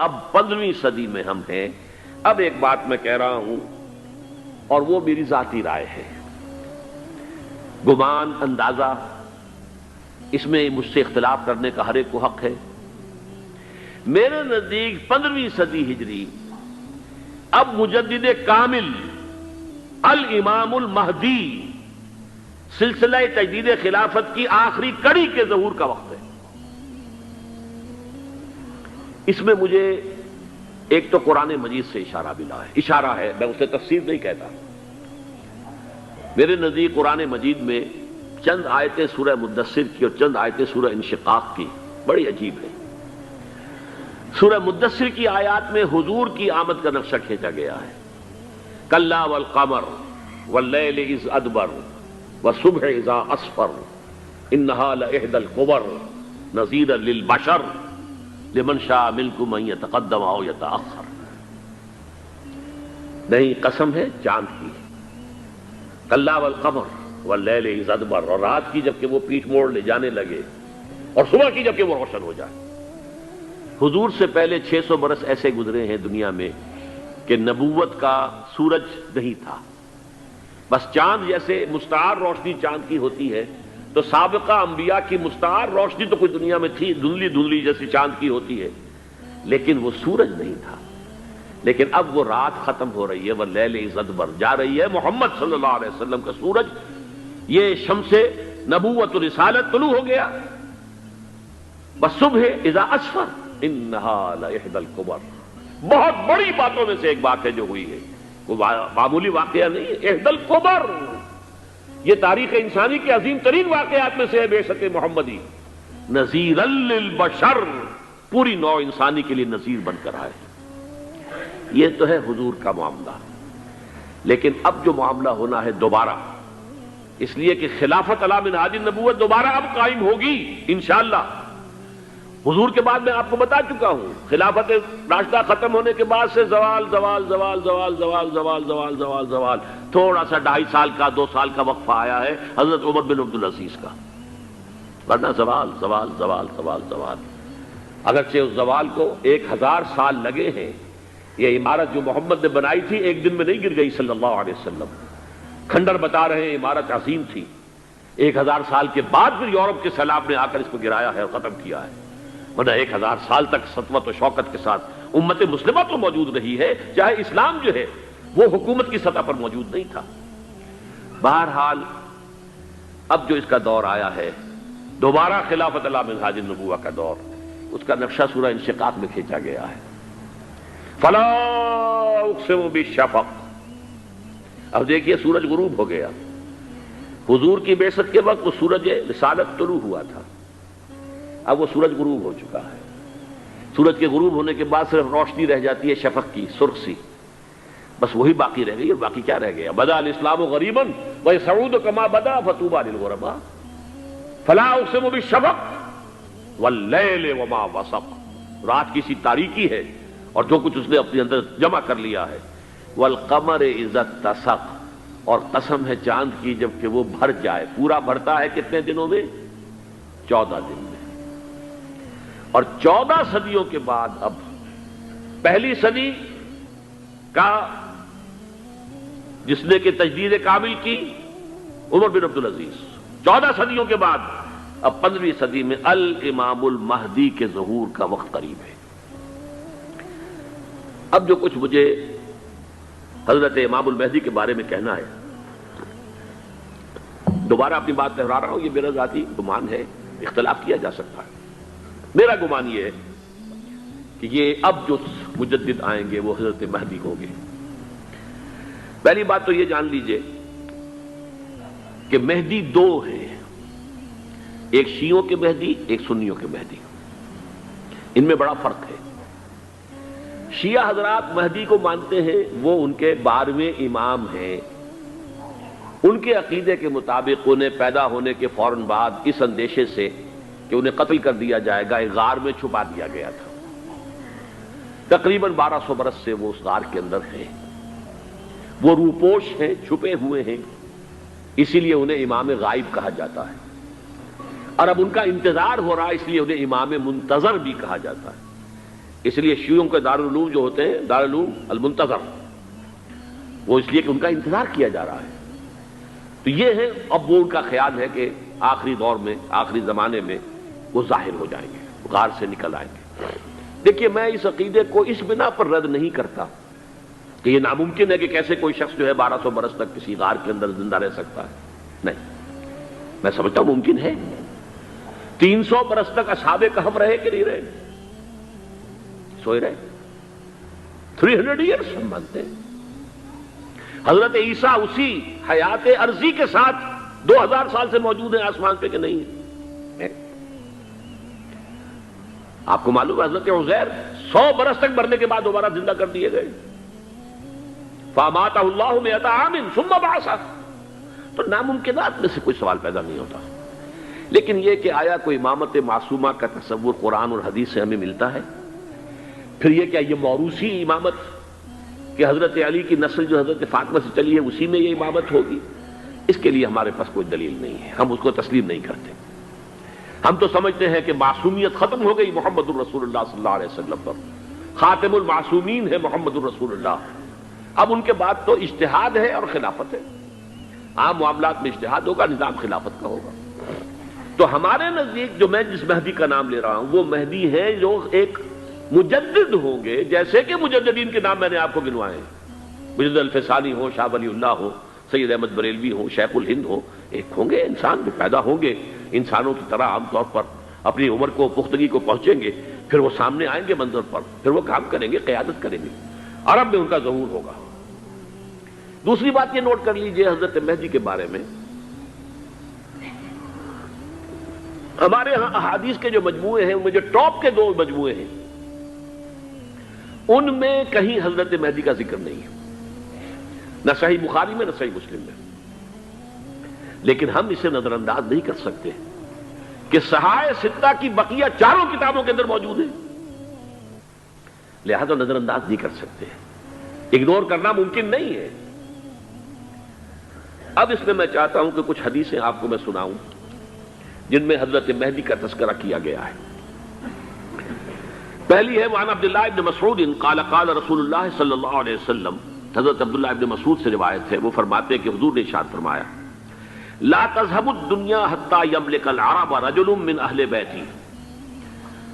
اب 15ویں صدی میں ہم ہیں. اب ایک بات میں کہہ رہا ہوں اور وہ میری ذاتی رائے ہے، گمان، اندازہ، اس میں مجھ سے اختلاف کرنے کا ہر ایک کو حق ہے. میرے نزدیک 15ویں صدی ہجری اب مجدد کامل الامام المہدی سلسلہ تجدید خلافت کی آخری کڑی کے ظہور کا وقت ہے. اس میں مجھے ایک تو قرآن مجید سے اشارہ ہے، میں اسے تفسیر نہیں کہتا. میرے نزدیک قرآن مجید میں چند آیتیں سورہ مدثر کی اور چند آیتیں سورہ انشقاق کی بڑی عجیب ہیں. سورہ مدثر کی آیات میں حضور کی آمد کا نقشہ کھینچا گیا ہے. کلا والقمر واللیل اذ ادبر والصبح اذا اسفر انہا لإحدی الکبر نذیرا للبشر لمن شاء منکم ان یتقدم او یتأخر. نہیں، قسم ہے چاند کی. کلا والقمر واللیل اذ ادبر، اور رات کی جبکہ وہ پیٹھ موڑ لے جانے لگے، اور صبح کی جبکہ وہ روشن ہو جائے. حضور سے پہلے 600 برس ایسے گزرے ہیں دنیا میں کہ نبوت کا سورج نہیں تھا. بس چاند جیسے مستعار روشنی چاند کی ہوتی ہے، تو سابقہ انبیاء کی مستعار روشنی تو کوئی دنیا میں تھی، دھندلی دھندلی جیسی چاند کی ہوتی ہے، لیکن وہ سورج نہیں تھا. لیکن اب وہ رات ختم ہو رہی ہے، واللیل اذ ادبر جا رہی ہے. محمد صلی اللہ علیہ وسلم کا سورج، یہ شمس نبوت و رسالت طلوع ہو گیا. والصبح اذا اسفر انہا لإحدی الکبر، بہت بڑی باتوں میں سے ایک بات ہے جو ہوئی ہے، کوئی معمولی واقعہ نہیں ہے. احدی الکبر، یہ تاریخ انسانی کے عظیم ترین واقعات میں سے ہے بے شک محمدی. نذیرا للبشر، پوری نوع انسانی کے لیے نذیر بن کر آئے. یہ تو ہے حضور کا معاملہ. لیکن اب جو معاملہ ہونا ہے دوبارہ، اس لیے کہ خلافت علی منہاج النبوت دوبارہ اب قائم ہوگی انشاءاللہ. حضور کے بعد میں آپ کو بتا چکا ہوں، خلافت راشدہ ختم ہونے کے بعد سے زوال زوال زوال زوال زوال زوال زوال زوال زوال، تھوڑا سا 2.5 سال کا 2 سال کا وقفہ آیا ہے حضرت عمر بن عبدالعزیز کا، ورنہ زوال زوال زوال زوال زوال. اگرچہ اس زوال کو 1000 سال لگے ہیں. یہ عمارت جو محمد نے بنائی تھی ایک دن میں نہیں گر گئی صلی اللہ علیہ وسلم. کھنڈر بتا رہے ہیں عمارت عظیم تھی. 1000 سال کے بعد پھر یورپ کے سیلاب نے آ کر اس کو گرایا ہے اور ختم کیا ہے، ورنہ 1000 سال تک سطوت و شوکت کے ساتھ امت مسلمہ تو موجود رہی ہے، چاہے اسلام جو ہے وہ حکومت کی سطح پر موجود نہیں تھا. بہرحال اب جو اس کا دور آیا ہے دوبارہ خلافت علی منہاج النبوہ کا دور، اس کا نقشہ سورہ انشقاق میں کھینچا گیا ہے. فلا اقسم بالشفق. اب دیکھیے سورج غروب ہو گیا. حضور کی بعثت کے وقت وہ سورج رسالت طلوع ہوا تھا، اب وہ سورج غروب ہو چکا ہے. سورج کے غروب ہونے کے بعد صرف روشنی رہ جاتی ہے شفق کی، سرخ سی، بس وہی باقی رہ گئی. اور باقی کیا رہ گیا؟ بدا الاسلام غریبا ویسعود کما بدا فطوبی للغرباء. فلا اقسم بالشفق واللیل وما وسق، رات کی سی تاریکی ہے اور جو کچھ اس نے اپنے اندر جمع کر لیا ہے. والقمر اذا اتسق، اور قسم ہے چاند کی جب کہ وہ بھر جائے. پورا بھرتا ہے کتنے دنوں میں؟ 14 دن میں. اور 14 صدیوں کے بعد اب پہلی صدی کا جس نے کہ تجدید کامل کی عمر بن عبدالعزیز، 14 صدیوں کے بعد اب 15ویں صدی میں الامام المہدی کے ظہور کا وقت قریب ہے. اب جو کچھ مجھے حضرت امام المہدی کے بارے میں کہنا ہے، دوبارہ اپنی بات دہرا رہا ہوں، یہ میرا ذاتی گمان ہے، اختلاف کیا جا سکتا ہے. میرا گمان یہ ہے کہ یہ اب جو مجدد آئیں گے وہ حضرت مہدی ہوں گے. پہلی بات تو یہ جان لیجئے کہ مہدی 2 ہیں، ایک شیعوں کے مہدی، ایک سنیوں کے مہدی. ان میں بڑا فرق ہے. شیعہ حضرات مہدی کو مانتے ہیں، وہ ان کے 12ویں امام ہیں. ان کے عقیدے کے مطابق انہیں پیدا ہونے کے فوراً بعد اس اندیشے سے کہ انہیں قتل کر دیا جائے گا ایک غار میں چھپا دیا گیا تھا. تقریباً 1200 برس سے وہ اس غار کے اندر ہیں. وہ روپوش ہیں، چھپے ہوئے ہیں، اسی لیے انہیں امام غائب کہا جاتا ہے. اور اب ان کا انتظار ہو رہا ہے، اس لیے انہیں امام منتظر بھی کہا جاتا ہے. اس لیے شیعوں کے دارالعلوم جو ہوتے ہیں، دارالعلوم المنتظر، وہ اس لیے کہ ان کا انتظار کیا جا رہا ہے. تو یہ ہے، اب وہ ان کا خیال ہے کہ آخری دور میں، آخری زمانے میں وہ ظاہر ہو جائیں گے، غار سے نکل آئیں گے. دیکھیے میں اس عقیدے کو اس بنا پر رد نہیں کرتا کہ یہ ناممکن ہے کہ کیسے کوئی شخص جو ہے 1200 برس تک کسی غار کے اندر زندہ رہ سکتا ہے. نہیں، میں سمجھتا ہوں ممکن ہے. 300 برس تک اصحاب کہف رہے کہ نہیں رہے؟ سوئے رہے. 300 ایئرس ہم مانتے ہیں. حضرت عیسیٰ اسی حیات عرضی کے ساتھ 2000 سال سے موجود ہیں آسمان پہ کہ نہیں ہے؟ آپ کو معلوم ہے حضرت عزیر 100 برس تک مرنے کے بعد دوبارہ زندہ کر دیے گئے. فَأَمَاتَهُ اللَّهُ مِئَةَ عَامٍ ثُمَّ بَعَثَهُ. تو ناممکنات میں سے کوئی سوال پیدا نہیں ہوتا. لیکن یہ کہ آیا کوئی امامت معصومہ کا تصور قرآن اور حدیث سے ہمیں ملتا ہے؟ پھر یہ کیا یہ موروثی امامت کہ حضرت علی کی نسل جو حضرت فاطمہ سے چلی ہے اسی میں یہ امامت ہوگی؟ اس کے لیے ہمارے پاس کوئی دلیل نہیں ہے، ہم اس کو تسلیم نہیں کرتے. ہم تو سمجھتے ہیں کہ معصومیت ختم ہو گئی محمد الرسول اللہ صلی اللہ علیہ وسلم پر. خاتم المعصومین ہے محمد الرسول اللہ. اب ان کے بعد تو اجتہاد ہے اور خلافت ہے. عام معاملات میں اجتہاد ہوگا، نظام خلافت کا ہوگا. تو ہمارے نزدیک جو میں جس مہدی کا نام لے رہا ہوں وہ مہدی ہے جو ایک مجدد ہوں گے، جیسے کہ مجددین کے نام میں نے آپ کو گنوائے ہیں. مجدد الفسانی ہو، شاہ ولی اللہ ہو، سید احمد بریلوی ہو، شیخ الہند ہو. ایک ہوں گے انسان جو پیدا ہوں گے انسانوں کی طرح عام طور پر اپنی عمر کو، پختگی کو پہنچیں گے، پھر وہ سامنے آئیں گے منظر پر، پھر وہ کام کریں گے، قیادت کریں گے. عرب میں ان کا ظہور ہوگا. دوسری بات یہ نوٹ کر لیجئے حضرت مہدی کے بارے میں، ہمارے ہاں احادیث کے جو مجموعے ہیں ان میں جو ٹاپ کے 2 مجموعے ہیں ان میں کہیں حضرت مہدی کا ذکر نہیں ہے، نہ صحیح بخاری میں نہ صحیح مسلم میں. لیکن ہم اسے نظر انداز نہیں کر سکتے کہ صحائح ستہ کی بقیہ 4 کتابوں کے اندر موجود ہے، لہذا نظر انداز نہیں کر سکتے، اگنور کرنا ممکن نہیں ہے. اب اس میں میں چاہتا ہوں کہ کچھ حدیثیں آپ کو میں سناؤں جن میں حضرت مہدی کا تذکرہ کیا گیا ہے. پہلی ہے وعن عبداللہ ابن مسعود قال قال رسول اللہ صلی اللہ علیہ وسلم. حضرت عبداللہ ابن مسعود سے روایت ہے، وہ فرماتے ہیں کہ حضور نے ارشاد فرمایا لا تذهب الدنيا حتى يملك العرب رجل من اہل بیتی.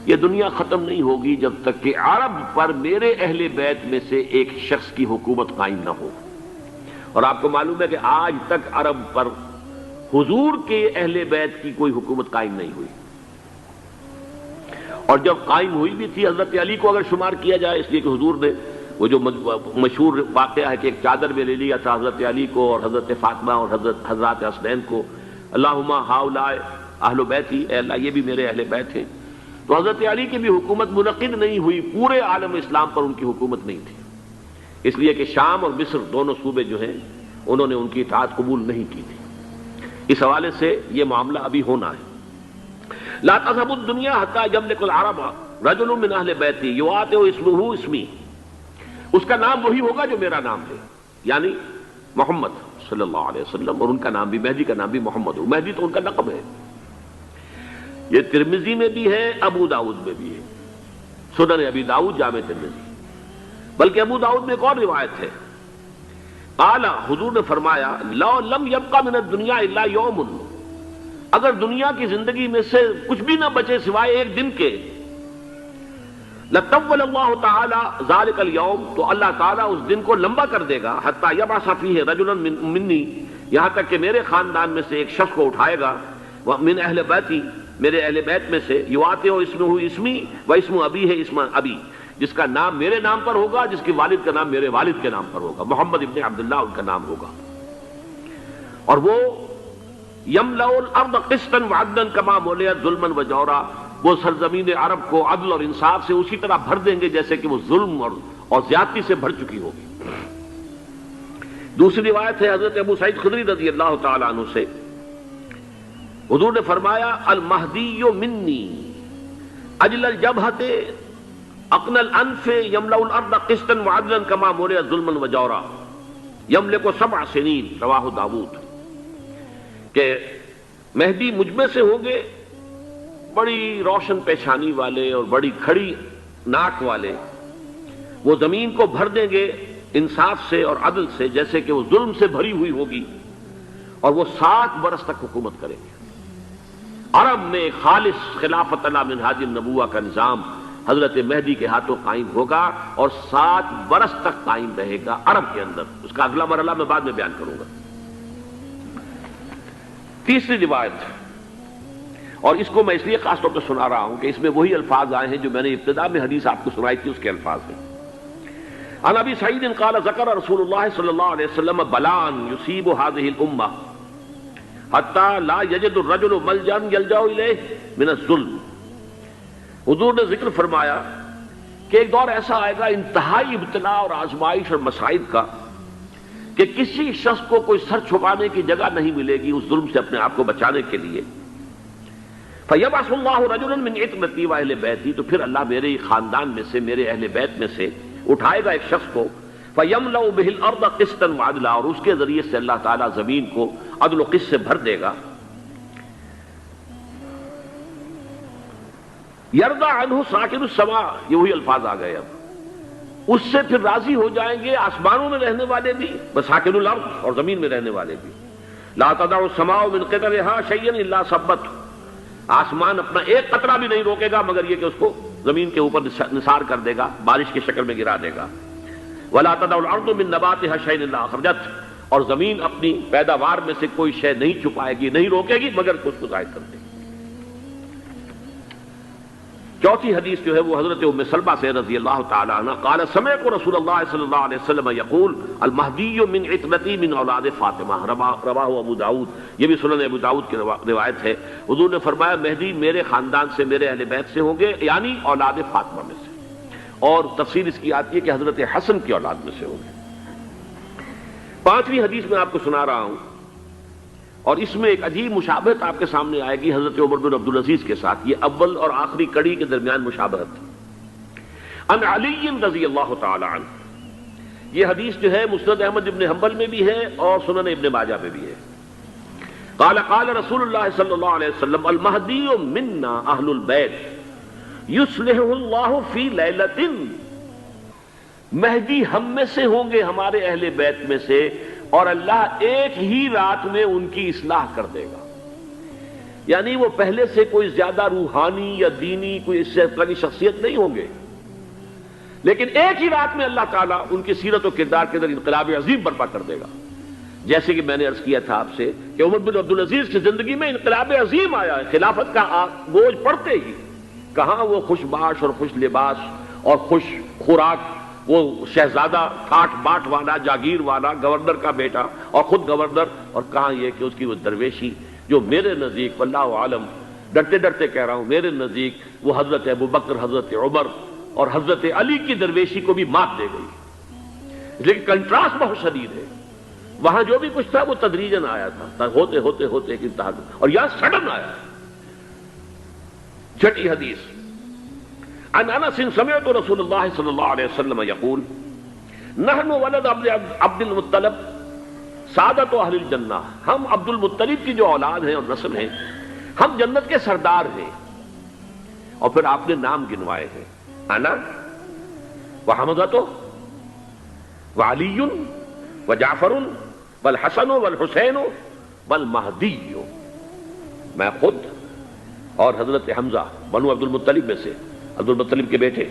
یہ دنیا ختم نہیں ہوگی جب تک کہ عرب پر میرے اہل بیت میں سے ایک شخص کی حکومت قائم نہ ہو. اور آپ کو معلوم ہے کہ آج تک عرب پر حضور کے اہل بیت کی کوئی حکومت قائم نہیں ہوئی. اور جب قائم ہوئی بھی تھی حضرت علی کو اگر شمار کیا جائے، اس لیے کہ حضور نے وہ جو مشہور واقعہ ہے کہ ایک چادر میں لے لیا تھا حضرت علی کو اور حضرت فاطمہ اور حضرات حسنین کو، اللہم ہؤلاء اہل بیتی، اے اللہ یہ بھی میرے اہل بیت ہیں. تو حضرت علی کی بھی حکومت منعقد نہیں ہوئی، پورے عالم اسلام پر ان کی حکومت نہیں تھی، اس لیے کہ شام اور مصر دونوں صوبے جو ہیں انہوں نے ان کی اطاعت قبول نہیں کی تھی. اس حوالے سے یہ معاملہ ابھی ہونا ہے. لا تذهب الدنيا حتى يملك العرب رجل من اہل بیتی یواطئ اسمہ اسمی. اس کا نام وہی ہوگا جو میرا نام ہے، یعنی محمد صلی اللہ علیہ وسلم. اور ان کا نام بھی، مہدی کا نام بھی محمد ہو. مہدی تو ان کا لقب ہے. یہ ترمذی میں بھی ہے، ابو داؤد میں بھی ہے، سنن ابی داؤد، جامع ترمذی. بلکہ ابو داؤد میں ایک اور روایت ہے، قال حضور نے فرمایا لو لم يبقى من الدنيا الا يوم. اگر دنیا کی زندگی میں سے کچھ بھی نہ بچے سوائے ایک دن کے، لطول اللہ تعالی ذلك اليوم، تو اللہ تعالیٰ اس دن کو لمبا کر دے گا، حتی یبعث فیہ رجلا منی، یہاں تک کہ میرے خاندان میں سے ایک شخص کو اٹھائے گا، من اہل بیتی، میرے اہل بیت میں سے، یواطئ اسمہ اسمی و اسم ابی ہے اسم ابی، جس کا نام میرے نام پر ہوگا، جس کے والد کا نام میرے والد کے نام پر ہوگا. محمد ابن عبداللہ ان کا نام ہوگا. اور وہ یملأ الارض قسطا وعدلا کما ملئت ظلما وجورا، وہ سرزمین عرب کو عدل اور انصاف سے اسی طرح بھر دیں گے جیسے کہ وہ ظلم اور زیادتی سے بھر چکی ہوگی. دوسری روایت ہے حضرت ابو سعید خدری رضی اللہ تعالی عنہ سے، حضور نے فرمایا المہدی منی اجل الجبہۃ اقن الانف یملأ الارض قسطا وعدلا کما ملئت ظلما وجورا یملک 7 سنین، رواہ داؤد. کہ مہدی مجھ میں سے ہوں گے بڑی روشن پیشانی والے اور بڑی کھڑی ناک والے وہ زمین کو بھر دیں گے انصاف سے اور عدل سے جیسے کہ وہ ظلم سے بھری ہوئی ہوگی، اور وہ 7 برس تک حکومت کریں گے۔ عرب میں خالص خلافت علی منہاج النبوہ کا نظام حضرت مہدی کے ہاتھوں قائم ہوگا اور 7 برس تک قائم رہے گا عرب کے اندر۔ اس کا اگلا مرحلہ میں بعد میں بیان کروں گا۔ تیسری روایت، اور اس کو میں اس لیے خاص طور پہ سنا رہا ہوں کہ اس میں وہی الفاظ آئے ہیں جو میں نے ابتدا میں حدیث آپ کو سنائی تھی، اس کے الفاظ ہیں۔ عن ابی سعید قال ذکر رسول اللہ صلی اللہ علیہ وسلم بلان یصیب هذه الامہ حتی لا یجد الرجل ملجا یلجا الیہ من الظلم۔ حضور نے ذکر فرمایا کہ ایک دور ایسا آئے گا انتہائی ابتلا اور آزمائش اور مصائب کا کہ کسی شخص کو کوئی سر چھپانے کی جگہ نہیں ملے گی اس ظلم سے اپنے آپ کو بچانے کے لیے۔ فَيَبْعَثُ اللَّهُ رَجُلًا مِنْ عِتْرَتِي وَأَهْلِ بَيْتِي، تو پھر اللہ میرے خاندان میں سے، میرے اہل بیت میں سے اٹھائے گا ایک شخص کو، فَيَمْلَأُ بِهِ الْأَرْضَ قِسْطًا وَعَدْلًا، اور اس کے ذریعے سے اللہ تعالیٰ زمین کو عدل و قسط سے بھر دے گا۔ یرضى عنہ ساکن السماء، یہ وہی الفاظ آ گئے اب، اس سے پھر راضی ہو جائیں گے آسمانوں میں رہنے والے بھی، وساکن الارض، اور زمین میں رہنے والے بھی۔ لا تدع السماء من قطرها شيئا الا ثبته، آسمان اپنا ایک قطرہ بھی نہیں روکے گا مگر یہ کہ اس کو زمین کے اوپر نثار کر دے گا، بارش کی شکل میں گرا دے گا۔ ولا تدع الارض من نباتها شيئا الا اخرجته، اور زمین اپنی پیداوار میں سے کوئی شے نہیں چھپائے گی، نہیں روکے گی مگر اس کو ظاہر کر دے گی۔ چوتھی حدیث جو ہے وہ حضرت ام سلمہ سے رضی اللہ تعالی عنہ قال سمعت رسول اللہ صلی اللہ علیہ وسلم یقول المہدی من عترتی من اولاد فاطمہ، رواہ ابو داؤد، یہ بھی سنن ابو داؤد کی روایت ہے۔ حضور نے فرمایا مہدی میرے خاندان سے، میرے اہل بیت سے ہوں گے، یعنی اولاد فاطمہ میں سے، اور تفسیر اس کی آتی ہے کہ حضرت حسن کی اولاد میں سے ہوں گے۔ پانچویں حدیث میں آپ کو سنا رہا ہوں، اور اس میں ایک عجیب مشابہت آپ کے سامنے آئے گی حضرت عمر بن عبدالعزیز کے ساتھ، یہ اول اور آخری کڑی کے درمیان مشابہت۔ عن علی رضی اللہ تعالی عنہ، یہ حدیث جو ہے مسند احمد ابن حنبل میں بھی ہے اور سنن ابن ماجہ میں بھی ہے۔ قال قال رسول اللہ صلی اللہ علیہ وسلم المہدی منا اہل البیت یصلح اللہ فی لیلۃ، مہدی ہم میں سے ہوں گے، ہمارے اہل بیت میں سے، اور اللہ ایک ہی رات میں ان کی اصلاح کر دے گا۔ یعنی وہ پہلے سے کوئی زیادہ روحانی یا دینی کوئی اس سے بڑی شخصیت نہیں ہوں گے، لیکن ایک ہی رات میں اللہ تعالیٰ ان کی سیرت و کردار کے اندر انقلاب عظیم برپا کر دے گا۔ جیسے کہ میں نے عرض کیا تھا آپ سے کہ عمر بن عبدالعزیز کی زندگی میں انقلاب عظیم آیا ہے، خلافت کا بوجھ پڑتے ہی کہاں وہ خوش باش اور خوش لباس اور خوش خوراک، وہ شہزادہ ٹھاٹ باٹ والا، جاگیر والا، گورنر کا بیٹا اور خود گورنر، اور کہاں یہ کہ اس کی وہ درویشی جو میرے نزدیک واللہ عالم ڈرتے ڈرتے کہہ رہا ہوں، میرے نزدیک وہ حضرت ابو بکر، حضرت عمر اور حضرت علی کی درویشی کو بھی مات دے گئی۔ لیکن کنٹراسٹ بہت شدید ہے، وہاں جو بھی کچھ تھا وہ تدریجاً آیا تھا، ہوتے ہوتے ہوتے ایک انتہا، اور یہاں سڈن آیا۔ چھٹی حدیث، عن انس سمعت رسول اللہ صلی اللہ علیہ وسلم یقول نحن ولد عبد المطلب سعادت اہل الجنہ، ہم عبد المطلب کی جو اولاد ہیں اور نسل ہیں، ہم جنت کے سردار ہیں۔ اور پھر آپ نے نام گنوائے ہیں، انا وحمزۃ وعلی وجعفر والحسن والحسین والمہدی، میں خود اور حضرت حمزہ بنو عبد المطلب میں سے، عبد المطلب کے بیٹے،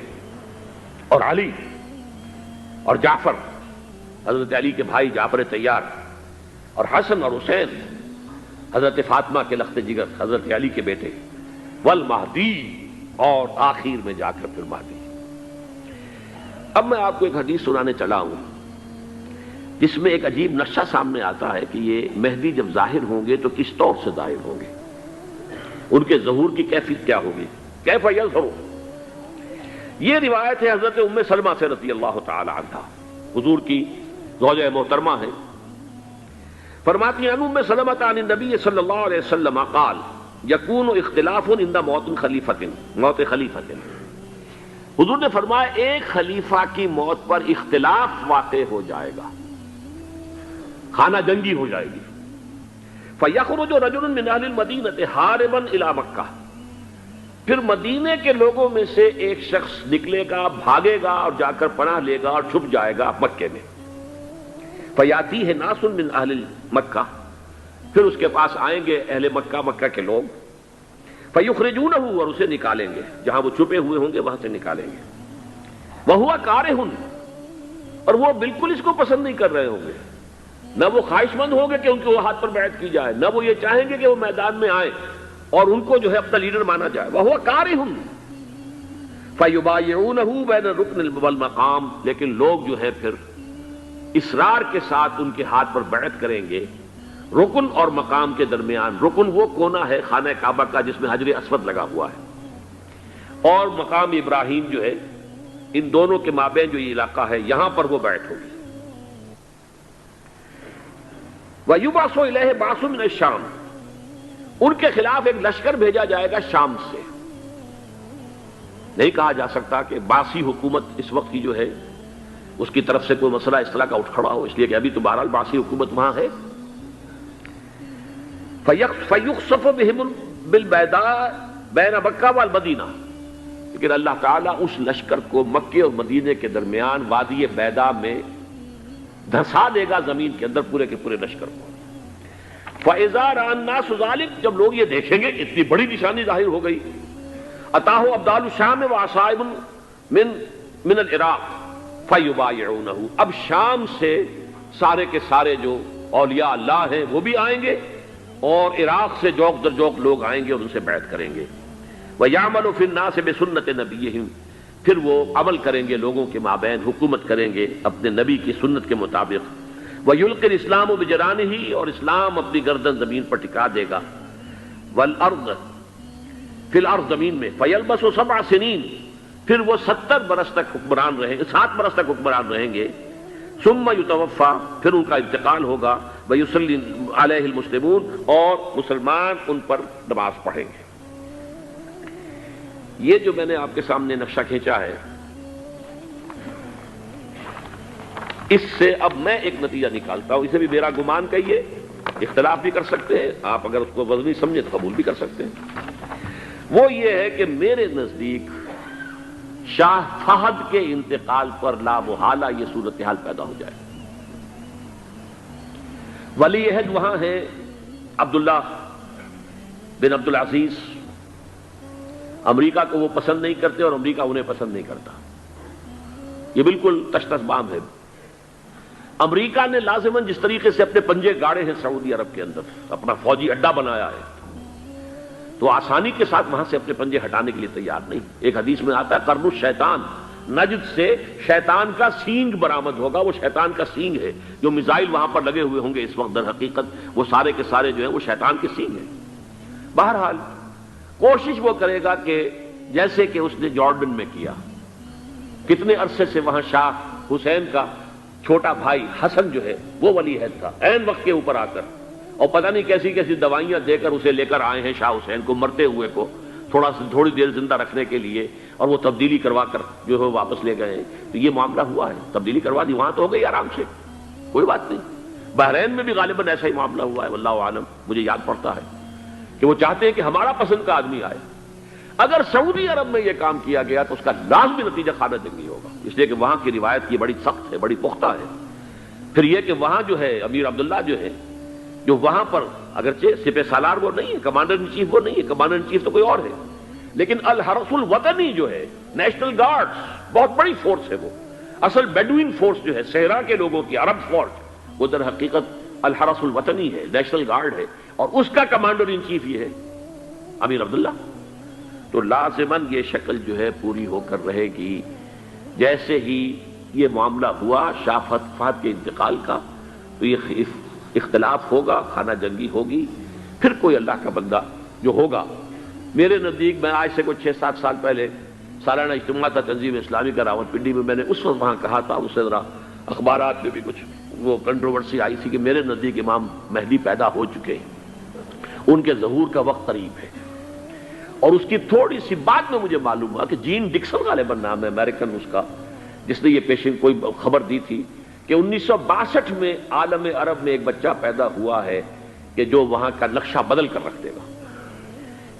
اور علی اور جعفر حضرت علی کے بھائی جعفر طیار، اور حسن اور حسین حضرت فاطمہ کے لخت جگر حضرت علی کے بیٹے، والمہدی، اور آخر میں جا کر پھر مہدی۔ اب میں آپ کو ایک حدیث سنانے چلا ہوں جس میں ایک عجیب نقشہ سامنے آتا ہے کہ یہ مہدی جب ظاہر ہوں گے تو کس طور سے ظاہر ہوں گے، ان کے ظہور کی کیفیت کیا ہوگی، کیف یظہر۔ یہ روایت ہے حضرت ام سلمہ سے رضی اللہ تعالی عنہ، حضور کی زوجہ محترمہ ہے، فرماتی ہیں ام سلمہ عن النبی صلی اللہ علیہ وسلم قال یکون اختلاف عند موت خلیفۃ، حضور نے فرمایا ایک خلیفہ کی موت پر اختلاف واقع ہو جائے گا، خانہ جنگی ہو جائے گی۔ فَيَخْرُجُ رَجُلٌ مِّنْ أَهْلِ الْمَدِينَةِ هَارِبًا إِلَى مَكَّةَ، پھر مدینے کے لوگوں میں سے ایک شخص نکلے گا، بھاگے گا اور جا کر پناہ لے گا اور چھپ جائے گا مکے میں. فیاتی ہے ناس من اہل مکہ، پھر اس کے پاس آئیں گے اہل مکہ، مکہ کے لوگ. فیخرجونہ، اور اسے نکالیں گے، جہاں وہ چھپے ہوئے ہوں گے وہاں سے نکالیں گے. وہو کارہ، اور وہ بالکل اس کو پسند نہیں کر رہے ہوں گے، نہ وہ خواہش مند ہوں گے کہ ان کے وہ ہاتھ پر بیعت کی جائے، نہ وہ یہ چاہیں گے کہ وہ میدان میں آئیں اور ان کو جو ہے اپنا لیڈر مانا جائے. وہو کارہ فیبایعونہ بین الرکن والمقام، لیکن لوگ جو ہے پھر اصرار کے ساتھ ان کے ہاتھ پر بیعت کریں گے رکن اور مقام کے درمیان. رکن وہ کونا ہے خانہ کعبہ کا جس میں حجر اسود لگا ہوا ہے، اور مقام ابراہیم جو ہے، ان دونوں کے مابین جو یہ علاقہ ہے یہاں پر وہ بیعت ہوگی. وَيُبْعَثُ إِلَيْهِ بَعْثٌ مِنَ الشَّامِ، ان کے خلاف ایک لشکر بھیجا جائے گا شام سے. نہیں کہا جا سکتا کہ باسی حکومت اس وقت کی جو ہے اس کی طرف سے کوئی مسئلہ اس طرح کا اٹھ کھڑا ہو، اس لیے کہ ابھی تو بہرحال باسی حکومت وہاں ہے. فَيُخْسَفُ بِهِمْ بِالْبَيْضَاءِ بَيْنَ مَكَّةَ وَالْمَدِينَةِ، لیکن اللہ تعالیٰ اس لشکر کو مکے اور مدینے کے درمیان وادی بیضاء میں دھسا دے گا زمین کے اندر پورے کے پورے لشکر کو. فَإِذَا رَأَى النَّاسُ ذَلِكَ، جب لوگ یہ دیکھیں گے اتنی بڑی نشانی ظاہر ہو گئی. أَتَاهُ أَبْدَالُ الشَّامِ وَعَصَائِبٌ مِنَ الْعِرَاقِ فَيُبَايِعُونَهُ، اب شام سے سارے کے سارے جو اولیاء اللہ ہیں وہ بھی آئیں گے، اور عراق سے جوق در جوق لوگ آئیں گے اور ان سے بیعت کریں گے. وَيَعْمَلُ فِي النَّاسِ بِسُنَّةِ نَبِيِّهِمْ، پھر وہ عمل کریں گے لوگوں کے مابین، حکومت کریں گے اپنے نبی کی سنت کے مطابق. وَيُلْقِي الْإِسْلَامُ بِجَرَانِهِ، اور اسلام اپنی گردن زمین پر ٹکا دے گا. وَالْأَرْضِ فِي الْأَرْضِ، زمین میں. فَيَلْبَسُ 7 سنین، پھر وہ 70 برس تک حکمران رہیں گے، 7 برس تک حکمران رہیں گے. ثم یتوفا، پھر ان کا انتقال ہوگا. ویصلی علیہ المسلمون، اور مسلمان ان پر نماز پڑھیں گے. یہ جو میں نے آپ کے سامنے نقشہ کھینچا ہے، اس سے اب میں ایک نتیجہ نکالتا ہوں. اسے بھی میرا گمان کہیے، اختلاف بھی کر سکتے ہیں آپ، اگر اس کو وزنی سمجھے تو قبول بھی کر سکتے ہیں. وہ یہ ہے کہ میرے نزدیک شاہ فہد کے انتقال پر لا محالہ یہ صورتحال پیدا ہو جائے. ولی عہد وہاں ہیں عبداللہ بن عبدالعزیز. امریکہ کو وہ پسند نہیں کرتے اور امریکہ انہیں پسند نہیں کرتا. یہ بالکل تش تش بام ہے. امریکہ نے لازماً جس طریقے سے اپنے پنجے گاڑے ہیں سعودی عرب کے اندر، اپنا فوجی اڈا بنایا ہے، تو آسانی کے ساتھ وہاں سے اپنے پنجے ہٹانے کے لیے تیار نہیں. ایک حدیث میں آتا ہے قرن الشیطان، نجد سے شیطان کا سینگ برآمد ہوگا. وہ شیطان کا سینگ ہے. جو میزائل وہاں پر لگے ہوئے ہوں گے اس وقت در حقیقت وہ سارے کے سارے جو ہیں وہ شیطان کے سینگ ہیں. بہرحال کوشش وہ کرے گا کہ جیسے کہ اس نے جارڈن میں کیا، کتنے عرصے سے وہاں شاہ حسین کا چھوٹا بھائی حسن جو ہے وہ ولی عہد تھا، عین وقت کے اوپر آ کر، اور پتہ نہیں کیسی کیسی دوائیاں دے کر اسے لے کر آئے ہیں شاہ حسین کو، مرتے ہوئے کو تھوڑی دیر زندہ رکھنے کے لیے، اور وہ تبدیلی کروا کر جو ہے واپس لے گئے ہیں. تو یہ معاملہ ہوا ہے، تبدیلی کروا دی، وہاں تو ہو گئی آرام سے، کوئی بات نہیں. بحرین میں بھی غالباً ایسا ہی معاملہ ہوا ہے، واللہ عالم. مجھے یاد پڑتا ہے کہ وہ چاہتے ہیں کہ ہمارا پسند کا آدمی آئے. اگر سعودی عرب میں یہ کام کیا گیا تو اس کا لازمی نتیجہ خانہ جنگی ہوگا، اس لیے کہ وہاں کی روایت یہ بڑی سخت ہے، بڑی پختہ ہے. پھر یہ کہ وہاں جو ہے امیر عبداللہ جو ہے، جو وہاں پر اگرچہ سپہ سالار وہ نہیں ہے، کمانڈر ان چیف وہ نہیں ہے، کمانڈر ان چیف تو کوئی اور ہے، لیکن الحرس الوطنی جو ہے، نیشنل گارڈز، بہت بڑی فورس ہے. وہ اصل بیڈوین فورس جو ہے صحرا کے لوگوں کی، عرب فورس، وہ در حقیقت الحرس الوطنی ہے، نیشنل گارڈ ہے، اور اس کا کمانڈر ان چیف یہ ہے امیر عبداللہ. تو لازماً یہ شکل جو ہے پوری ہو کر رہے گی. جیسے ہی یہ معاملہ ہوا شاہ فہد کے انتقال کا، تو یہ اختلاف ہوگا، خانہ جنگی ہوگی. پھر کوئی اللہ کا بندہ جو ہوگا، میرے نزدیک، میں آج سے کوئی 6-7 سال پہلے سالانہ اجتماع تھا تنظیم اسلامی کا راولپنڈی میں، میں نے اس وقت وہاں کہا تھا، اس سے ذرا اخبارات میں بھی کچھ وہ کنٹروورسی آئی تھی کہ میرے نزدیک امام مہدی پیدا ہو چکے ہیں، ان کے ظہور کا وقت قریب ہے. اور اس کی تھوڑی سی بات میں مجھے معلوم ہوا کہ جین ڈکسن غالباً نام ہے امریکن اس کا، جس نے یہ پیشن کوئی خبر دی تھی کہ 1962 میں عالم عرب میں ایک بچہ پیدا ہوا ہے کہ جو وہاں کا نقشہ بدل کر رکھ دے گا.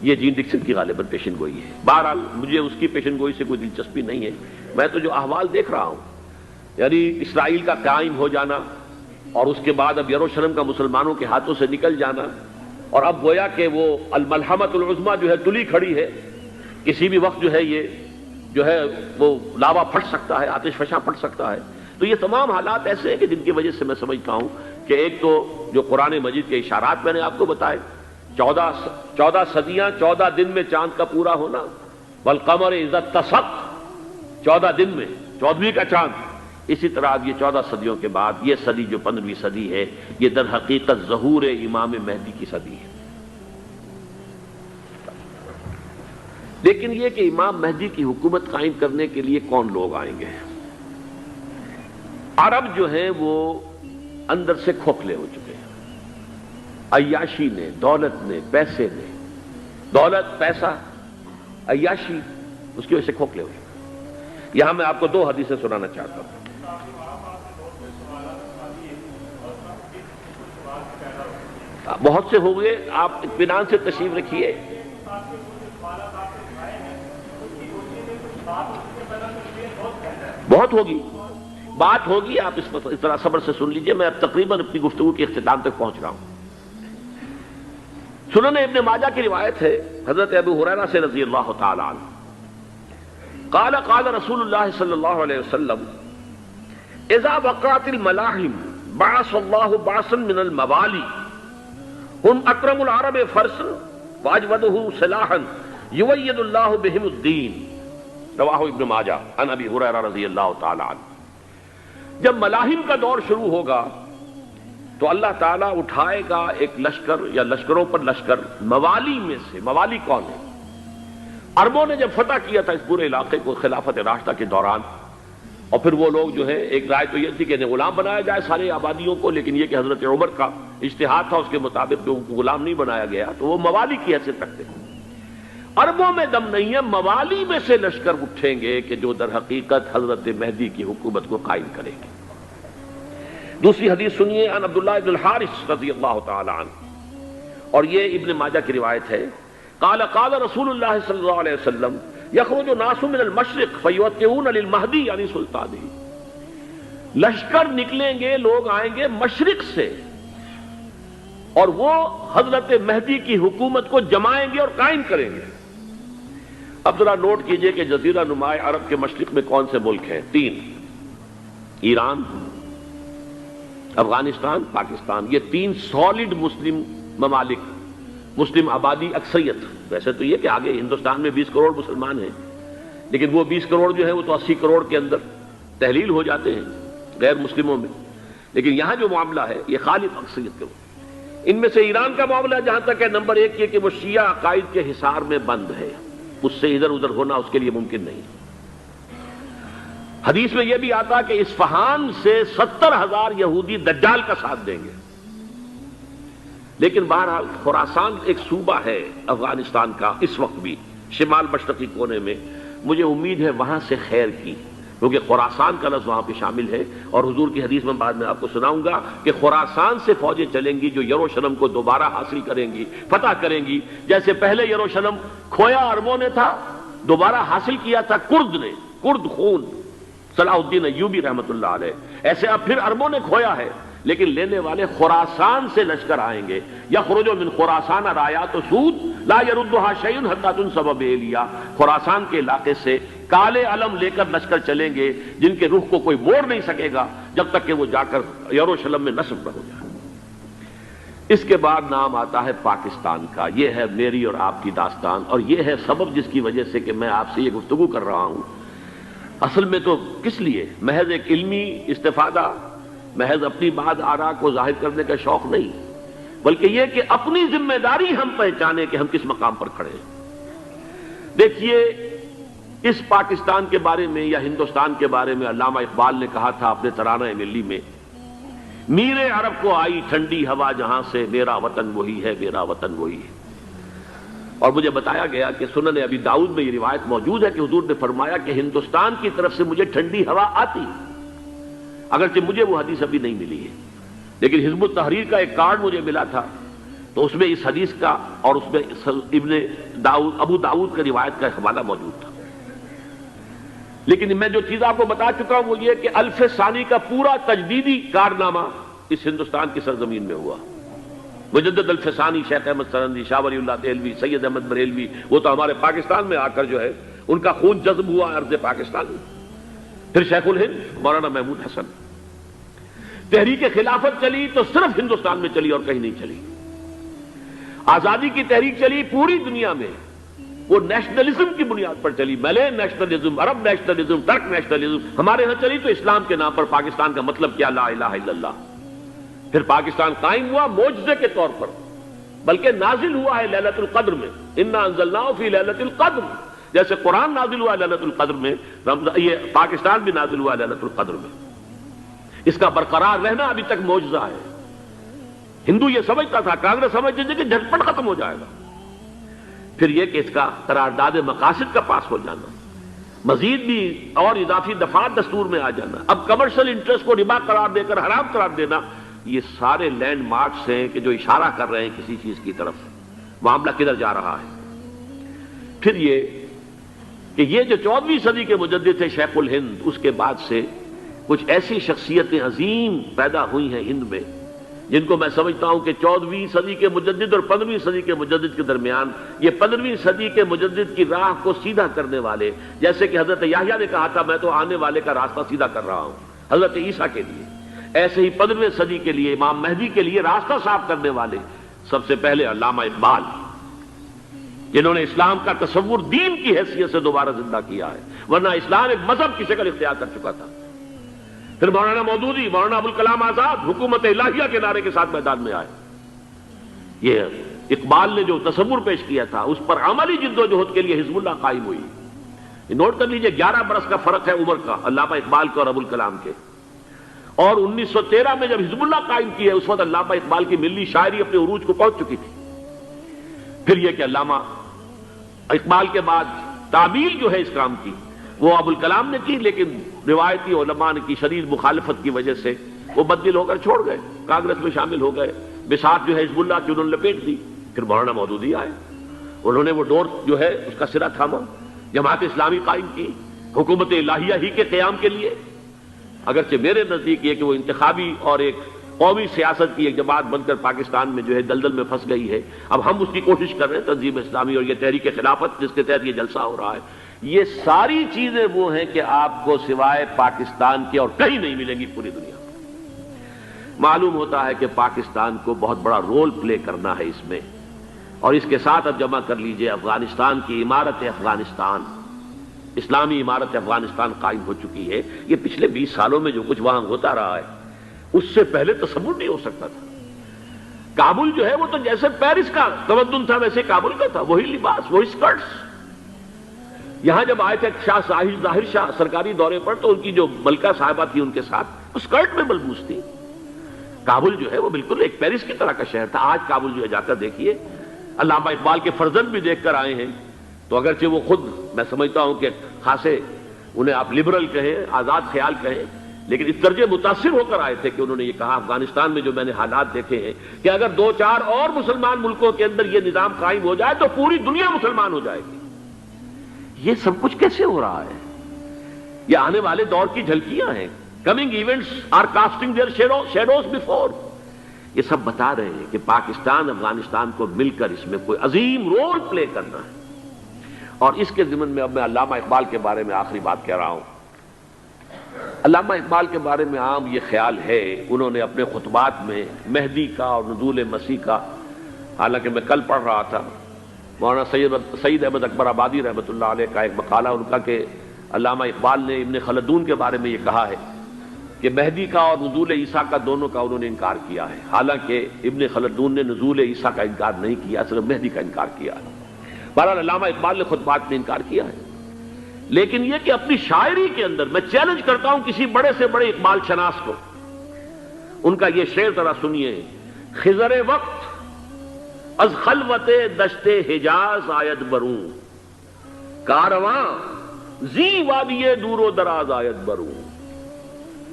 یہ جین ڈکسن کی غالباً پیشن گوئی ہے. بہرحال مجھے اس کی پیشن گوئی سے کوئی دلچسپی نہیں ہے. میں تو جو احوال دیکھ رہا ہوں، یعنی اسرائیل کا قائم ہو جانا اور اس کے بعد اب یروشلم کا مسلمانوں کے ہاتھوں سے نکل جانا، اور اب گویا کہ وہ الملحمۃ العظمیٰ جو ہے تلی کھڑی ہے، کسی بھی وقت جو ہے یہ جو ہے وہ لاوا پھٹ سکتا ہے، آتش فشاں پھٹ سکتا ہے. تو یہ تمام حالات ایسے ہیں کہ جن کی وجہ سے میں سمجھتا ہوں کہ ایک تو جو قرآن مجید کے اشارات میں نے آپ کو بتائے، 14 صدیاں 14 دن میں چاند کا پورا ہونا، والقمر اذا اتسق، 14 دن میں 14ویں کا چاند. اسی طرح اب یہ 14 صدیوں کے بعد یہ صدی جو 15ویں صدی ہے، یہ در حقیقت ظہور امام مہدی کی صدی ہے. لیکن یہ کہ امام مہدی کی حکومت قائم کرنے کے لیے کون لوگ آئیں گے؟ عرب جو ہیں وہ اندر سے کھوکھلے ہو چکے ہیں. عیاشی نے، دولت نے، پیسے نے، دولت، پیسہ، عیاشی، اس کی وجہ سے کھوکھلے ہو چکے ہیں. یہاں میں آپ کو 2 حدیثیں سنانا چاہتا ہوں. بہت سے ہو گئے، آپ اطمینان سے تشریف رکھیے. بہت ہوگی، بات ہوگی، آپ اس طرح صبر سے سن لیجئے. میں اب تقریباً اپنی گفتگو کے اختتام تک پہنچ رہا ہوں. سنن ابن ماجہ کی روایت ہے حضرت ابو ہریرہ سے رضی اللہ تعالی عنہ، قال قال رسول اللہ صلی اللہ علیہ وسلم اذا وقعت الملاحم بعث اللہ بعثا من الموالی ہم اکرم العرب فرسا واجودہ سلاحا یوید اللہ بہم الدین. رواہ ابن ماجہ عن ابی ہریرہ رضی اللہ تعالی عنہ. جب ملاحم کا دور شروع ہوگا تو اللہ تعالیٰ اٹھائے گا ایک لشکر یا لشکروں پر لشکر موالی میں سے. موالی کون ہے؟ عربوں نے جب فتح کیا تھا اس پورے علاقے کو خلافت راشدہ کے دوران، اور پھر وہ لوگ جو ہے، ایک رائے تو یہ تھی کہ انہیں غلام بنایا جائے سارے آبادیوں کو، لیکن یہ کہ حضرت عمر کا اجتہاد تھا، اس کے مطابق ان کو غلام نہیں بنایا گیا، تو وہ موالی کی حیثیت رکھتے ہیں. عربوں میں دم نہیں ہے، موالی میں سے لشکر اٹھیں گے کہ جو در حقیقت حضرت مہدی کی حکومت کو قائم کریں گے. دوسری حدیث سنیے عن عبداللہ بن الحارث رضی اللہ تعالی عنہ، اور یہ ابن ماجہ کی روایت ہے. قال قال رسول اللہ صلی اللہ علیہ وسلم یخرج الناس من المشرق فیوطئون للمہدی یعنی سلطانہ. لشکر نکلیں گے، لوگ آئیں گے مشرق سے، اور وہ حضرت مہدی کی حکومت کو جمائیں گے اور قائم کریں گے. اب ذرا نوٹ کیجئے کہ جزیرہ نماء عرب کے مشرق میں کون سے ملک ہیں؟ 3: ایران، افغانستان، پاکستان. یہ 3 سالڈ مسلم ممالک، مسلم آبادی اکثریت. ویسے تو یہ کہ آگے ہندوستان میں 20 کروڑ مسلمان ہیں، لیکن وہ 20 کروڑ جو ہے وہ تو 80 کروڑ کے اندر تحلیل ہو جاتے ہیں غیر مسلموں میں. لیکن یہاں جو معاملہ ہے یہ خالص اکثریت کے. ان میں سے ایران کا معاملہ جہاں تک ہے، نمبر 1 یہ کہ وہ شیعہ عقائد کے حصار میں بند ہے، اس سے ادھر ادھر ہونا اس کے لیے ممکن نہیں. حدیث میں یہ بھی آتا کہ اصفہان سے 70,000 یہودی دجال کا ساتھ دیں گے. لیکن بہرحال خراسان ایک صوبہ ہے افغانستان کا اس وقت بھی شمال مشرقی کونے میں. مجھے امید ہے وہاں سے خیر کی، کیونکہ خراسان کا لفظ وہاں پہ شامل ہے، اور حضور کی حدیث میں بعد میں آپ کو سناؤں گا کہ خراسان سے فوجیں چلیں گی جو یروشلم کو دوبارہ حاصل کریں گی، فتح کریں گی. جیسے پہلے یروشلم کھویا عربوں نے تھا، دوبارہ حاصل کیا تھا کرد نے، کرد خون صلاح الدین ایوبی رحمت اللہ علیہ، ایسے اب پھر عربوں نے کھویا ہے، لیکن لینے والے خراسان سے لشکر آئیں گے. یخرج من خراسان رایات سود لا یردھا شیء حتی تنصب بإیلیا. خراسان کے علاقے سے کالے علم لے کر لشکر چلیں گے جن کے رخ کو کوئی موڑ نہیں سکے گا جب تک کہ وہ جا کر یروشلم میں نصب نہ ہو جائے. اس کے بعد نام آتا ہے پاکستان کا. یہ ہے میری اور آپ کی داستان، اور یہ ہے سبب جس کی وجہ سے کہ میں آپ سے یہ گفتگو کر رہا ہوں. اصل میں تو کس لیے؟ محض ایک علمی استفادہ، محض اپنی بات آراء کو ظاہر کرنے کا شوق نہیں، بلکہ یہ کہ اپنی ذمہ داری ہم پہچانیں کہ ہم کس مقام پر کھڑے ہیں. دیکھیے، اس پاکستان کے بارے میں یا ہندوستان کے بارے میں علامہ اقبال نے کہا تھا اپنے ترانہ ملی میں، میرے عرب کو آئی ٹھنڈی ہوا جہاں سے، میرا وطن وہی ہے، میرا وطن وہی ہے. اور مجھے بتایا گیا کہ سنن ابی داؤد میں یہ روایت موجود ہے کہ حضور نے فرمایا کہ ہندوستان کی طرف سے مجھے ٹھنڈی ہوا آتی، اگرچہ مجھے وہ حدیث ابھی نہیں ملی ہے، لیکن حزب التحریر کا ایک کارڈ مجھے ملا تھا تو اس میں اس حدیث کا اور اس میں ابو داؤد کا روایت کا حوالہ موجود تھا. لیکن میں جو چیز آپ کو بتا چکا ہوں وہ یہ کہ الف ثانی کا پورا تجدیدی کارنامہ اس ہندوستان کی سرزمین میں ہوا. مجدد الف ثانی شیخ احمد سرندی، شاہ ولی اللہ دہلوی، سید احمد بریلوی، وہ تو ہمارے پاکستان میں آ کر جو ہے ان کا خون جذب ہوا ارض پاکستان میں. پھر شیخ الہند مولانا محمود حسن. تحریک خلافت چلی تو صرف ہندوستان میں چلی اور کہیں نہیں چلی. آزادی کی تحریک چلی پوری دنیا میں، وہ نیشنلزم کی بنیاد پر چلی، ملے نیشنلزم، عرب نیشنلزم، ٹرک نیشنلزم. ہمارے ہاں چلی تو اسلام کے نام پر پاکستان کا مطلب کیا؟ لا الہ الا اللہ. پھر پاکستان قائم ہوا معجزے کے طور پر، بلکہ نازل ہوا ہے لیلۃ القدر میں. انا انزلناہ فی لیلۃ القدر، جیسے قرآن نازل ہوا لیلۃ القدر میں، یہ پاکستان بھی نازل ہوا لیلۃ القدر میں. اس کا برقرار رہنا ابھی تک معجزہ ہے. ہندو یہ سمجھتا تھا، کانگریس سمجھتی تھی کہ جھٹپٹ ختم ہو جائے گا. پھر یہ کہ اس کا قرارداد مقاصد کا پاس ہو جانا، مزید بھی اور اضافی دفعات دستور میں آ جانا، اب کمرشل انٹرسٹ کو ربا قرار دے کر حرام قرار دینا، یہ سارے لینڈ مارکس ہیں کہ جو اشارہ کر رہے ہیں کسی چیز کی طرف، معاملہ کدھر جا رہا ہے. پھر یہ کہ یہ جو 14ویں صدی کے مجدد تھے شیخ الہند، اس کے بعد سے کچھ ایسی شخصیتیں عظیم پیدا ہوئی ہیں ہند میں، جن کو میں سمجھتا ہوں کہ 14ویں صدی کے مجدد اور 15ویں صدی کے مجدد کے درمیان یہ 15ویں صدی کے مجدد کی راہ کو سیدھا کرنے والے، جیسے کہ حضرت یحییٰ نے کہا تھا میں تو آنے والے کا راستہ سیدھا کر رہا ہوں حضرت عیسیٰ کے لیے، ایسے ہی 15ویں صدی کے لیے امام مہدی کے لیے راستہ صاف کرنے والے سب سے پہلے علامہ اقبال، جنہوں نے اسلام کا تصور دین کی حیثیت سے دوبارہ زندہ کیا ہے، ورنہ اسلام ایک مذہب کی شکل اختیار کر چکا تھا. پھر مولانا مودودی، مولانا ابوالکلام آزاد حکومت الہیہ کے نعرے کے ساتھ میدان میں آئے. یہ اقبال نے جو تصور پیش کیا تھا اس پر عملی جدوجہد کے لیے حزب اللہ قائم ہوئی. نوٹ کر لیجئے 11 برس کا فرق ہے عمر کا علامہ اقبال کے اور ابوالکلام کے. اور 1913 میں جب حزب اللہ قائم کی ہے اس وقت علامہ اقبال کی ملی شاعری اپنے عروج کو پہنچ چکی تھی. پھر یہ کہ علامہ اقبال کے بعد تعمیل جو ہے اس کام کی وہ ابوالکلام نے کی، لیکن روایتی علماء کی شدید مخالفت کی وجہ سے وہ بددل ہو کر چھوڑ گئے، کانگریس میں شامل ہو گئے، بساط جو ہے حزب اللہ کی انہوں نے لپیٹ دی. پھر مولانا مودودی آئے، انہوں نے وہ ڈور جو ہے اس کا سرا تھاما، جماعت اسلامی قائم کی حکومت الہیہ ہی کے قیام کے لیے. اگرچہ میرے نزدیک یہ کہ وہ انتخابی اور ایک قومی سیاست کی ایک جماعت بن کر پاکستان میں جو ہے دلدل میں پھنس گئی ہے، اب ہم اس کی کوشش کر رہے ہیں تنظیم اسلامی اور یہ تحریک خلافت جس کے تحت یہ جلسہ ہو رہا ہے. یہ ساری چیزیں وہ ہیں کہ آپ کو سوائے پاکستان کے اور کہیں نہیں ملیں گی پوری دنیا میں. معلوم ہوتا ہے کہ پاکستان کو بہت بڑا رول پلے کرنا ہے اس میں، اور اس کے ساتھ اب جمع کر لیجئے افغانستان کی عمارت افغانستان، اسلامی عمارت افغانستان قائم ہو چکی ہے. یہ پچھلے 20 سالوں میں جو کچھ وہاں ہوتا رہا ہے اس سے پہلے تصور نہیں ہو سکتا تھا. کابل جو ہے وہ تو جیسے پیرس کا تمدن تھا ویسے کابل کا تھا، وہی لباس، وہی سکرٹس. یہاں جب آئے تھے شاہ ظاہر شاہ سرکاری دورے پر تو ان کی جو ملکہ صاحبہ تھی ان کے ساتھ وہ سکرٹ میں ملبوس تھی. کابل جو ہے وہ بالکل ایک پیرس کی طرح کا شہر تھا. آج کابل جو ہے جا کر دیکھیے، علامہ اقبال کے فرزند بھی دیکھ کر آئے ہیں، تو اگرچہ وہ خود میں سمجھتا ہوں کہ خاصے انہیں آپ لبرل کہیں، آزاد خیال کہیں، لیکن اس درجے متاثر ہو کر آئے تھے کہ انہوں نے یہ کہا افغانستان میں جو میں نے حالات دیکھے ہیں کہ اگر 2-4 اور مسلمان ملکوں کے اندر یہ نظام قائم ہو جائے تو پوری دنیا مسلمان ہو جائے گی. یہ سب کچھ کیسے ہو رہا ہے؟ یہ آنے والے دور کی جھلکیاں ہیں. Coming events are casting their shadows before. یہ سب بتا رہے ہیں کہ پاکستان افغانستان کو مل کر اس میں کوئی عظیم رول پلے کرنا ہے. اور اس کے ضمن میں اب میں علامہ اقبال کے بارے میں آخری بات کہہ رہا ہوں. علامہ اقبال کے بارے میں عام یہ خیال ہے، انہوں نے اپنے خطبات میں مہدی کا اور نزول مسیح کا، حالانکہ میں کل پڑھ رہا تھا مولانا سید احمد اکبر آبادی رحمۃ اللہ علیہ کا ایک مقالہ ان کا کہ علامہ اقبال نے ابن خلدون کے بارے میں یہ کہا ہے کہ مہدی کا اور نزول عیسیٰ کا دونوں کا انہوں نے انکار کیا ہے. حالانکہ ابن خلدون نے نزول عیسیٰ کا انکار نہیں کیا، صرف مہدی کا انکار کیا ہے. بہرحال علامہ اقبال نے خطبات میں انکار کیا ہے. لیکن یہ کہ اپنی شاعری کے اندر میں چیلنج کرتا ہوں کسی بڑے سے بڑے اقبال شناس کو، ان کا یہ شعر ذرا سنیے. خضر وقت از خلوت دشت حجاز آید بروں، کارواں زی وادی دور و دراز آید بروں.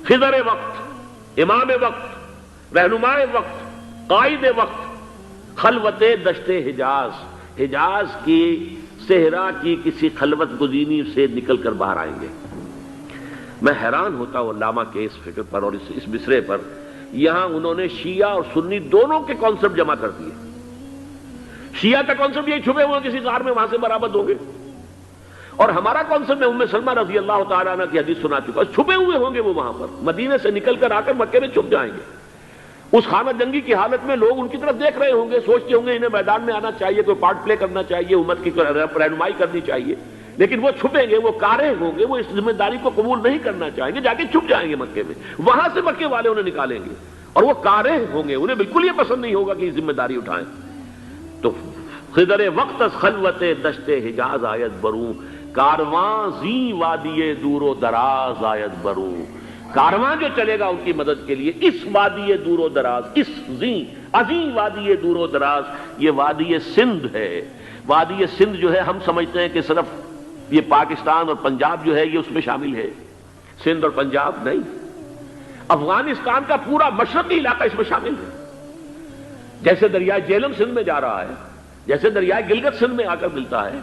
خضر وقت، امام وقت، رہنمائے وقت، قائد وقت خلوت دشت حجاز، حجاز کی صحرا کی کسی خلوت گزینی سے نکل کر باہر آئیں گے۔ میں حیران ہوتا ہوں علامہ کے اس فکر پر اور اس مصرے پر۔ یہاں انہوں نے شیعہ اور سنی دونوں کے کانسیپٹ جمع کر دیے۔ شیعہ کا کانسیپٹ یہ چھپے ہوئے کسی غار میں وہاں سے برآمد ہوں گے، اور ہمارا کانسیپٹ میں ام سلمہ رضی اللہ تعالیٰ عنہ کی حدیث سنا چکا، چھپے ہوئے ہوں گے وہ وہاں پر، مدینے سے نکل کر آ کر مکے میں چھپ جائیں گے۔ اس خانہ جنگی کی حالت میں لوگ ان کی طرف دیکھ رہے ہوں گے، سوچتے ہوں گے انہیں میدان میں آنا چاہیے، کوئی پارٹ پلے کرنا چاہیے، امت کی رہنمائی کرنی چاہیے، لیکن وہ چھپیں گے، وہ کارے ہوں گے، وہ اس ذمہ داری کو قبول نہیں کرنا چاہیں گے، جا کے چھپ جائیں گے مکے میں، وہاں سے مکے والے انہیں نکالیں گے، اور وہ کارے ہوں گے، انہیں بالکل یہ پسند نہیں ہوگا کہ یہ ذمہ داری اٹھائیں۔ تو خضر وقت از خلوت دشت حجاز آیت بروں، کارواں زی وادی دور و دراز آیت بروں، کارواں جو چلے گا ان کی مدد کے لیے اس وادی دور و دراز، اس عظیم وادی دور و دراز، یہ وادی سندھ ہے۔ وادی سندھ جو ہے ہم سمجھتے ہیں کہ صرف یہ پاکستان اور پنجاب جو ہے یہ اس میں شامل ہے، سندھ اور پنجاب نہیں، افغانستان کا پورا مشرقی علاقہ اس میں شامل ہے۔ جیسے دریائے جیلم سندھ میں جا رہا ہے، جیسے دریائے گلگت سندھ میں آ کر ملتا ہے،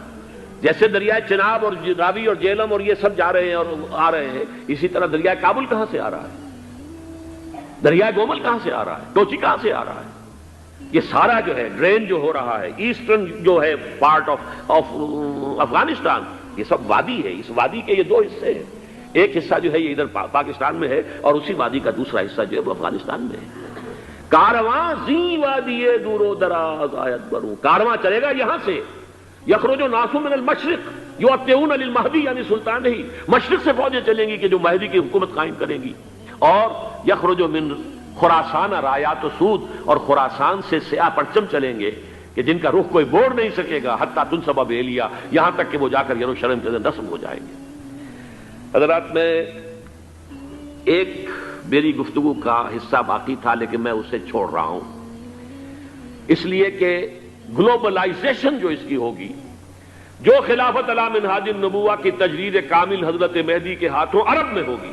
جیسے دریائے چناب اور راوی اور جیلم اور یہ سب جا رہے ہیں اور آ رہے ہیں، اسی طرح دریائے کابل کہاں سے آ رہا ہے، دریائے گومل کہاں سے آ رہا ہے، ٹوچی کہاں سے آ رہا ہے، یہ سارا جو ہے ڈرین جو ہو رہا ہے، ایسٹرن جو ہے پارٹ آف افغانستان، یہ سب وادی ہے۔ اس وادی کے یہ دو حصے ہیں، ایک حصہ جو ہے یہ ادھر پاکستان میں ہے، اور اسی وادی کا دوسرا حصہ جو ہے وہ افغانستان میں ہے۔ کارواں زی وادی دور و دراز آیت بروں، کارواں چلے گا یہاں سے، یخرج الناس من المشرق یؤتون للمہدی یعنی سلطان ہی، مشرق سے فوجیں چلیں گی کہ جو مہدی کی حکومت قائم کریں گی، اور یخرج من خراسان رایات و سود، اور خراسان سے سیاہ پرچم چلیں گے کہ جن کا رخ کوئی موڑ نہیں سکے گا، حتیٰ تنصب بیلیا، یہاں تک کہ وہ جا کر یروشلم کے اندر نصب ہو جائیں گے۔ حضرات، میں ایک میری گفتگو کا حصہ باقی تھا لیکن میں اسے چھوڑ رہا ہوں، اس لیے کہ گلوبلائزیشن جو اس کی ہوگی، جو خلافت علی منہاج النبوہ کی تجرید کامل حضرت مہدی کے ہاتھوں عرب میں ہوگی،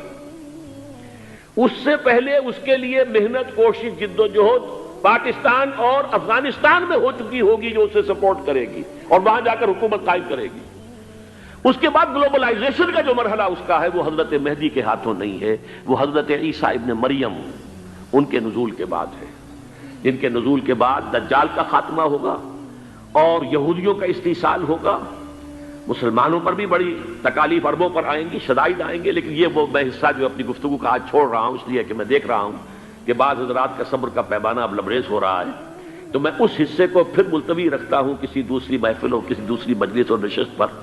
اس سے پہلے اس کے لیے محنت، کوشش، جد و جہد پاکستان اور افغانستان میں ہو چکی ہوگی جو اسے سپورٹ کرے گی اور وہاں جا کر حکومت قائم کرے گی۔ اس کے بعد گلوبلائزیشن کا جو مرحلہ اس کا ہے وہ حضرت مہدی کے ہاتھوں نہیں ہے، وہ حضرت عیسیٰ ابن مریم ان کے نزول کے بعد ہے، جن کے نزول کے بعد دجال کا خاتمہ ہوگا اور یہودیوں کا استحصال ہوگا، مسلمانوں پر بھی بڑی تکالیف عربوں پر آئیں گی، شدائد آئیں گے، لیکن یہ وہ میں حصہ جو اپنی گفتگو کا آج چھوڑ رہا ہوں اس لیے کہ میں دیکھ رہا ہوں کہ بعض حضرات کا صبر کا پیمانہ اب لبریز ہو رہا ہے، تو میں اس حصے کو پھر ملتوی رکھتا ہوں کسی دوسری محفل اور کسی دوسری مجلس اور نشست پر۔